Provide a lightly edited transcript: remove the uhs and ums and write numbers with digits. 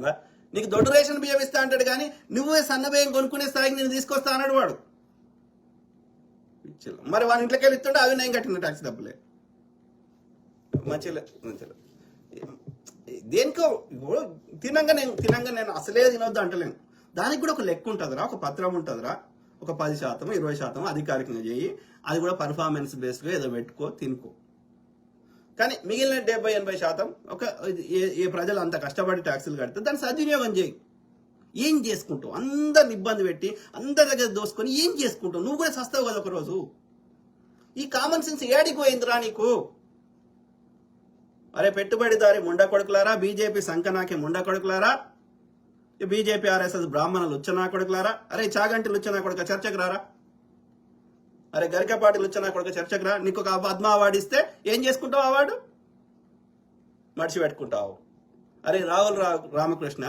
అర్థమైందా? నీకు దొడ్డు రేషన్ బియ్యం ఇస్తా అంటాడు కానీ నువ్వే సన్న బియ్యం కొనుక్కునే స్థాయికి నేను తీసుకొస్తా అన్నాడు వాడు. మరి వాని ఇంట్లోకి వెళ్ళి ఇస్తుంటే అవి నేను కట్టిన ట్యాక్స్ డబ్బులే. మంచిలే దేనికో తినంగా నేను అసలే తినొద్దు అంటలేను. దానికి కూడా ఒక లెక్క ఉంటుందిరా, ఒక పత్రం ఉంటుందిరా. ఒక 10%, 20% అధికారికంగా చేయి, అది కూడా పర్ఫార్మెన్స్ బేస్డ్గా ఏదో పెట్టుకో, తినుకో. కానీ మిగిలిన 70-80% ఒక ఏ ప్రజలు అంత కష్టపడి ట్యాక్సులు కడితే దాన్ని సద్వినియోగం చేయి. ఏం చేసుకుంటావు? అందరిని ఇబ్బంది పెట్టి అందరి దగ్గర దోసుకొని ఏం చేసుకుంటావు? నువ్వు కూడా సస్తావు కదా ఒకరోజు. ఈ కామన్ సెన్స్ ఏడికి పోయిందిరా నీకు? అరే పెట్టుబడిదారి ముండా కొడుకులారా, బీజేపీ సంకనాకి ముండా కొడుకులారా, బీజేపీ ఆర్ఎస్ఎస్ బ్రాహ్మణ లుచ్చనా కొడుకులారా, అరే చాగంటి లుచ్చనా కొడుక చర్చకు రారా, అరే గరికపాటి లుచ్చనా కొడుక చర్చకు రా. నీకు ఒక పద్మ అవార్డు ఇస్తే ఏం చేసుకుంటావు? అవార్డు మడిచి పెట్టుకుంటావు. అరే రాహుల్ రామకృష్ణ